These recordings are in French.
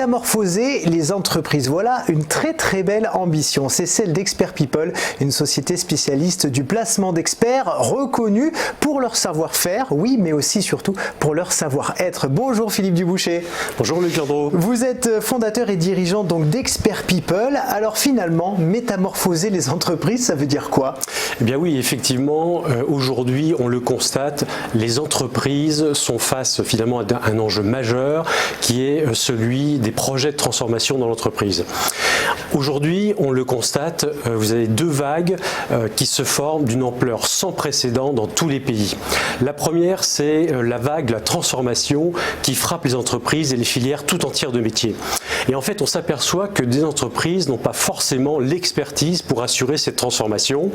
Métamorphoser les entreprises, voilà une très très belle ambition. C'est celle d'Expert People, une société spécialiste du placement d'experts reconnus pour leur savoir-faire, oui, mais aussi surtout pour leur savoir-être. Bonjour Philippe Duboucher. Bonjour Luc Landreau. Vous êtes fondateur et dirigeant donc d'Expert People. Alors finalement, métamorphoser les entreprises, ça veut dire quoi? Eh bien oui, effectivement, aujourd'hui on le constate, les entreprises sont face finalement à un enjeu majeur qui est celui des projets de transformation dans l'entreprise. Aujourd'hui, on le constate, vous avez deux vagues qui se forment d'une ampleur sans précédent dans tous les pays. La première, c'est la vague, la transformation qui frappe les entreprises et les filières tout entières de métiers. Et en fait, on s'aperçoit que des entreprises n'ont pas forcément l'expertise pour assurer cette transformation.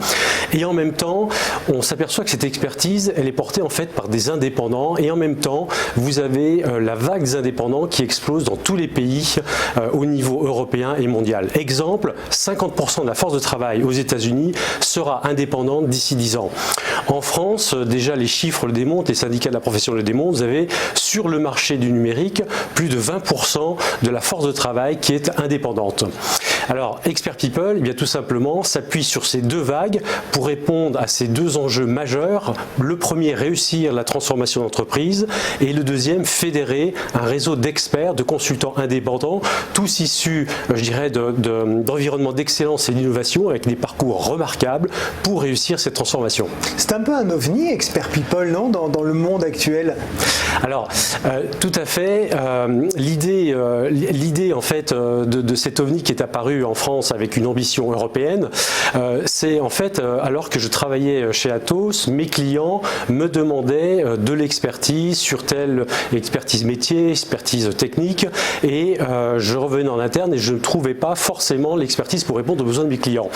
Et en même temps, on s'aperçoit que cette expertise, elle est portée en fait par des indépendants. Et en même temps, vous avez la vague des indépendants qui explose dans tous les pays au niveau européen et mondial. Exemple, 50% de la force de travail aux États-Unis sera indépendante d'ici 10 ans. En France, déjà les chiffres le démontrent, les syndicats de la profession le démontrent, vous avez sur le marché du numérique plus de 20% de la force de travail qui est indépendante. Alors, Expert People, eh bien, tout simplement, s'appuie sur ces deux vagues pour répondre à ces deux enjeux majeurs. Le premier, réussir la transformation d'entreprise, et le deuxième, fédérer un réseau d'experts, de consultants indépendants, tous issus, je dirais, d'environnements d'excellence et d'innovation, avec des parcours remarquables pour réussir cette transformation. C'est un peu un ovni, Expert People, non, dans le monde actuel? Alors, tout à fait. L'idée en fait de cet ovni qui est apparu en France avec une ambition européenne, c'est en fait alors que je travaillais chez Atos, mes clients me demandaient de l'expertise sur telle expertise métier, expertise technique, et je revenais en interne et je ne trouvais pas forcément l'expertise pour répondre aux besoins de mes clients.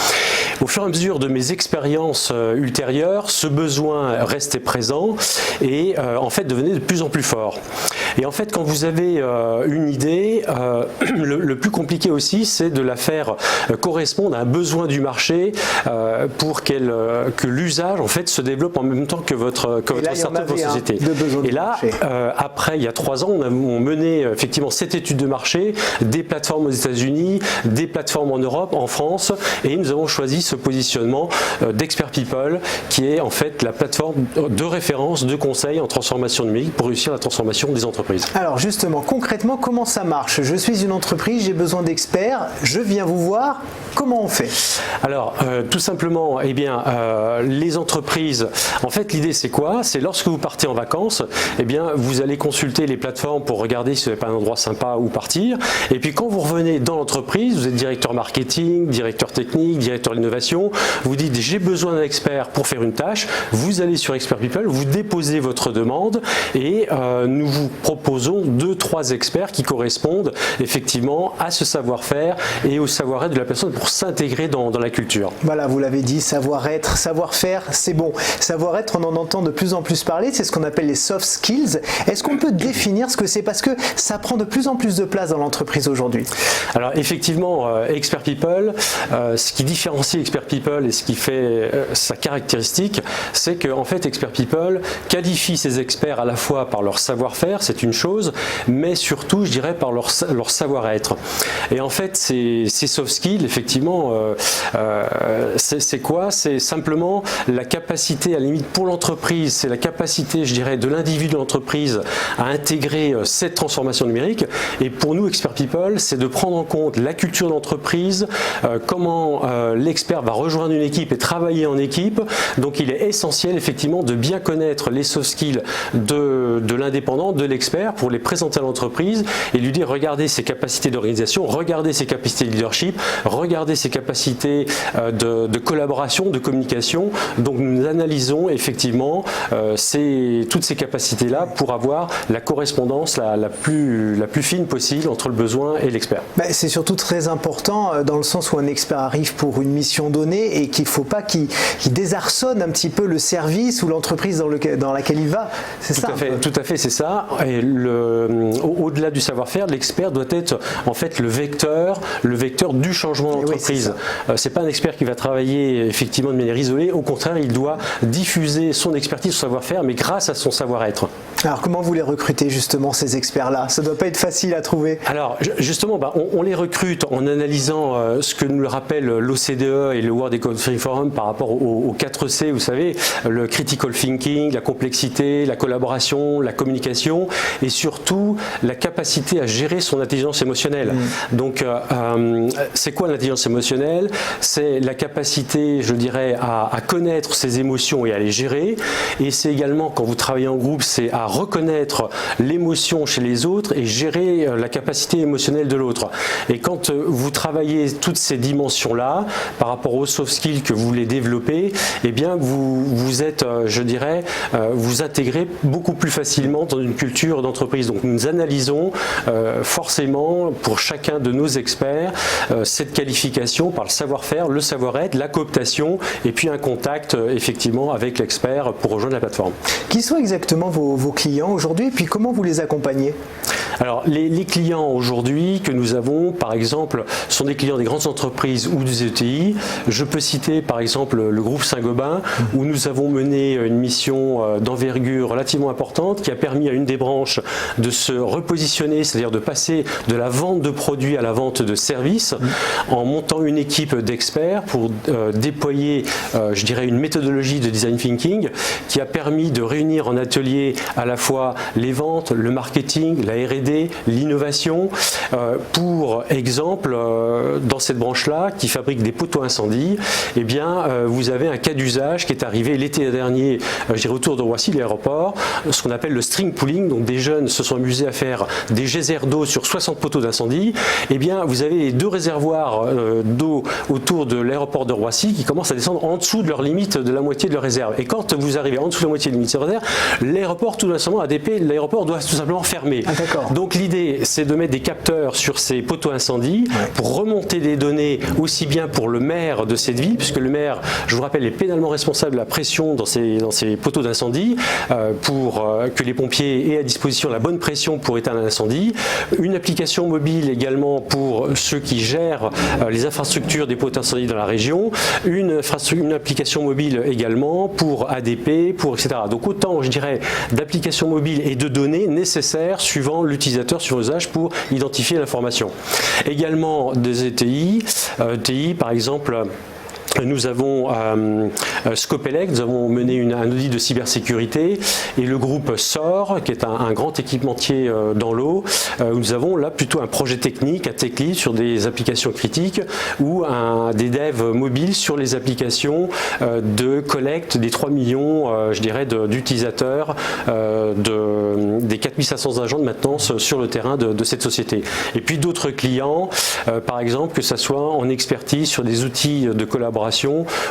Au fur et à mesure de mes expériences ultérieures, ce besoin restait présent et en fait devenait de plus en plus fort. Et en fait, quand vous avez une idée, le plus compliqué aussi, c'est de la faire correspondre à un besoin du marché pour que l'usage en fait se développe en même temps que votre startup, votre société. Et là, après, il y a 3 ans, on a mené effectivement cette étude de marché, des plateformes aux États-Unis, des plateformes en Europe, en France, et nous avons choisi ce positionnement d'Expert People, qui est en fait la plateforme de référence, de conseil en transformation numérique pour réussir la transformation des entreprises. Alors justement, concrètement, comment ça marche? Je suis une entreprise, j'ai besoin d'experts, je viens vous voir, comment on fait? Alors, tout simplement, eh bien, les entreprises, en fait, l'idée c'est quoi? C'est lorsque vous partez en vacances, eh bien, vous allez consulter les plateformes pour regarder si vous n'avez pas un endroit sympa où partir, et puis quand vous revenez dans l'entreprise, vous êtes directeur marketing, directeur technique, directeur d'innovation, vous dites j'ai besoin d'un expert pour faire une tâche, vous allez sur Expert People, vous déposez votre demande et nous vous proposons 2-3 experts qui correspondent effectivement à ce savoir-faire et au savoir-être de la personne pour s'intégrer dans la culture. Voilà, vous l'avez dit, savoir-être, savoir-faire, c'est bon. Savoir-être, on en entend de plus en plus parler, c'est ce qu'on appelle les soft skills. Est-ce qu'on peut définir ce que c'est? Parce que ça prend de plus en plus de place dans l'entreprise aujourd'hui. Alors effectivement, Expert People, ce qui différencie Expert People et ce qui fait sa caractéristique, c'est qu'en fait Expert People qualifie ses experts à la fois par leur savoir-faire, c'est une chose, mais surtout, je dirais, par leur savoir-être. Et en fait, ces soft skills, effectivement, c'est quoi? C'est simplement la capacité, à la limite pour l'entreprise, c'est la capacité, je dirais, de l'individu de l'entreprise à intégrer cette transformation numérique. Et pour nous, Expert People, c'est de prendre en compte la culture d'entreprise, comment l'expert va rejoindre une équipe et travailler en équipe. Donc, il est essentiel, effectivement, de bien connaître les soft skills de l'indépendant, de l'expert, pour les présenter à l'entreprise et lui dire regardez ses capacités d'organisation, regardez ses capacités de leadership, regardez ses capacités de collaboration, de communication. Donc nous analysons effectivement toutes ces capacités-là pour avoir la correspondance la plus fine possible entre le besoin et l'expert. C'est surtout très important dans le sens où un expert arrive pour une mission donnée et qu'il ne faut pas qu'il désarçonne un petit peu le service ou l'entreprise dans laquelle il va. C'est ça. Tout à fait, c'est ça. Et au-delà du savoir-faire, l'expert doit être en fait le vecteur du changement d'entreprise. C'est pas un expert qui va travailler effectivement de manière isolée, au contraire, il doit diffuser son expertise, son savoir-faire, mais grâce à son savoir-être. Alors comment vous les recrutez justement, ces experts-là? Ça ne doit pas être facile à trouver. Alors justement, on les recrute en analysant ce que nous rappelle l'OCDE et le World Economic Forum par rapport aux 4 C, vous savez, le critical thinking, la complexité, la collaboration, la communication et surtout la capacité à gérer son intelligence émotionnelle. Donc c'est quoi l'intelligence émotionnelle? C'est la capacité, je dirais, à connaître ses émotions et à les gérer, et c'est également, quand vous travaillez en groupe, c'est à reconnaître l'émotion chez les autres et gérer la capacité émotionnelle de l'autre. Et quand vous travaillez toutes ces dimensions-là, par rapport aux soft skills que vous voulez développer, eh bien vous êtes, je dirais, vous intégrez beaucoup plus facilement dans une culture d'entreprise. Donc nous analysons forcément pour chacun de nos experts cette qualification par le savoir-faire, le savoir-être, la cooptation et puis un contact effectivement avec l'expert pour rejoindre la plateforme. Qui sont exactement vos clients aujourd'hui et puis comment vous les accompagnez? Alors les clients aujourd'hui que nous avons, par exemple, sont des clients des grandes entreprises ou des ETI. Je peux citer par exemple le groupe Saint-Gobain où nous avons mené une mission d'envergure relativement importante qui a permis à une des branches de se repositionner, c'est-à-dire de passer de la vente de produits à la vente de services en montant une équipe d'experts pour déployer, je dirais, une méthodologie de design thinking qui a permis de réunir en atelier à la fois les ventes, le marketing, la R&D, l'innovation. Pour exemple, dans cette branche-là, qui fabrique des poteaux incendie, eh bien, vous avez un cas d'usage qui est arrivé l'été dernier, je dirais autour de Roissy, l'aéroport, ce qu'on appelle le string pooling. Donc des jeunes se sont amusés à faire des geysers d'eau sur 60 poteaux d'incendie. Eh bien, vous avez les 2 réservoirs d'eau autour de l'aéroport de Roissy qui commencent à descendre en dessous de leur limite de la moitié de leur réserve. Et quand vous arrivez en dessous de la moitié de la limite de leur réserve, l'aéroport, tout simplement, ADP, l'aéroport doit tout simplement fermer. Donc l'idée, c'est de mettre des capteurs sur ces poteaux incendies pour remonter des données aussi bien pour le maire de cette ville, puisque le maire, je vous rappelle, est pénalement responsable de la pression dans ces poteaux d'incendie pour que les pompiers aient à disposition la bonne pression pour éteindre l'incendie. Une application mobile également pour ceux qui gèrent les infrastructures des poteaux d'incendie dans la région. Une application mobile également pour ADP, pour etc. Donc autant, je dirais, d'applications mobiles et de données nécessaires suivant l'utilisateur, sur l'usage pour identifier l'information. Également des ETI, par exemple. Nous avons Scopelec, nous avons mené un audit de cybersécurité et le groupe SOR, qui est un grand équipementier dans l'eau, nous avons là plutôt un projet technique, un tech lead sur des applications critiques ou des devs mobiles sur les applications de collecte des 3 millions, je dirais, d'utilisateurs, des 4500 agents de maintenance sur le terrain de cette société. Et puis d'autres clients, par exemple, que ce soit en expertise sur des outils de collaboration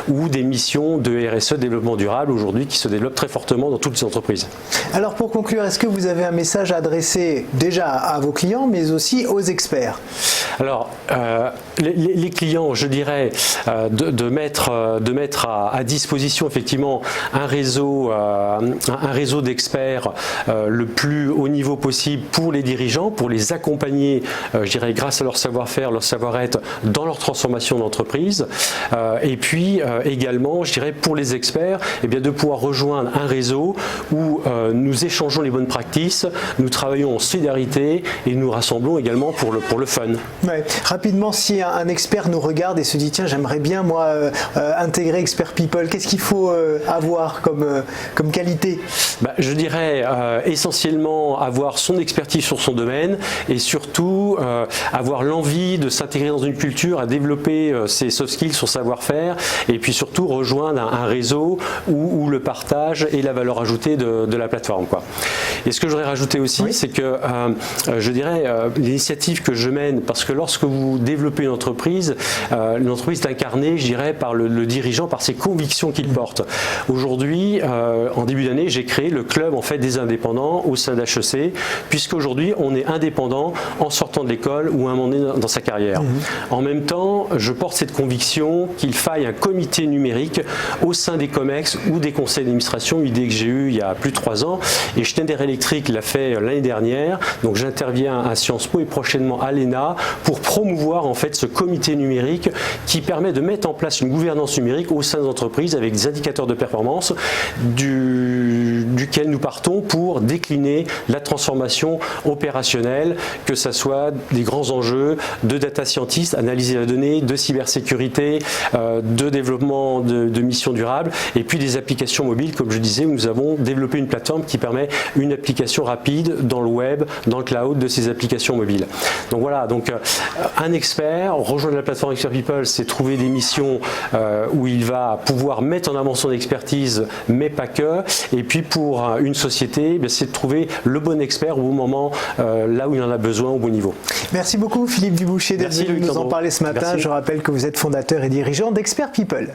ou des missions de RSE, développement durable, aujourd'hui qui se développent très fortement dans toutes les entreprises. Alors pour conclure, est-ce que vous avez un message à adresser déjà à vos clients, mais aussi aux experts? Alors, les clients, je dirais, de mettre à disposition effectivement un réseau d'experts le plus haut niveau possible pour les dirigeants, pour les accompagner, je dirais, grâce à leur savoir-faire, leur savoir-être dans leur transformation d'entreprise. Et puis également, je dirais, pour les experts, eh bien, de pouvoir rejoindre un réseau où nous échangeons les bonnes pratiques, nous travaillons en solidarité et nous rassemblons également pour le fun. Ouais. Rapidement, si un expert nous regarde et se dit tiens, j'aimerais bien moi intégrer Expert People, qu'est-ce qu'il faut avoir comme qualité? Je dirais essentiellement avoir son expertise sur son domaine et surtout avoir l'envie de s'intégrer dans une culture, à développer ses soft skills, son savoir-faire et puis surtout rejoindre un réseau où le partage et la valeur ajoutée de la plateforme, quoi. Et ce que j'aurais rajouté aussi, c'est que je dirais l'initiative que je mène, parce que lorsque vous développez une entreprise est incarnée, je dirais, par le dirigeant, par ses convictions qu'il porte. Aujourd'hui, en début d'année, j'ai créé le club en fait des indépendants au sein d'HEC, puisqu'aujourd'hui on est indépendant en sortant de l'école ou à un moment donné dans sa carrière. En même temps, je porte cette conviction qu'il faille un comité numérique au sein des COMEX ou des conseils d'administration, une idée que j'ai eue il y a plus de 3 ans, et Schneider Electric l'a fait l'année dernière. Donc j'interviens à Sciences Po et prochainement à l'ENA pour promouvoir en fait ce comité numérique qui permet de mettre en place une gouvernance numérique au sein des entreprises avec des indicateurs de performance duquel nous partons pour décliner la transformation opérationnelle, que ce soit des grands enjeux de data scientist, analyser la donnée, de cybersécurité, de développement de missions durables, et puis des applications mobiles, comme je disais, où nous avons développé une plateforme qui permet une application rapide dans le web, dans le cloud de ces applications mobiles. Donc voilà, donc un expert, rejoindre la plateforme Expert People, c'est trouver des missions où il va pouvoir mettre en avant son expertise, mais pas que. Et puis pour une société, c'est de trouver le bon expert au bon moment, là où il en a besoin, au bon niveau. Merci beaucoup Philippe Dubouché d'être venu nous en parler ce matin. Merci. Je rappelle que vous êtes fondateur et dirigeant d'Expert People.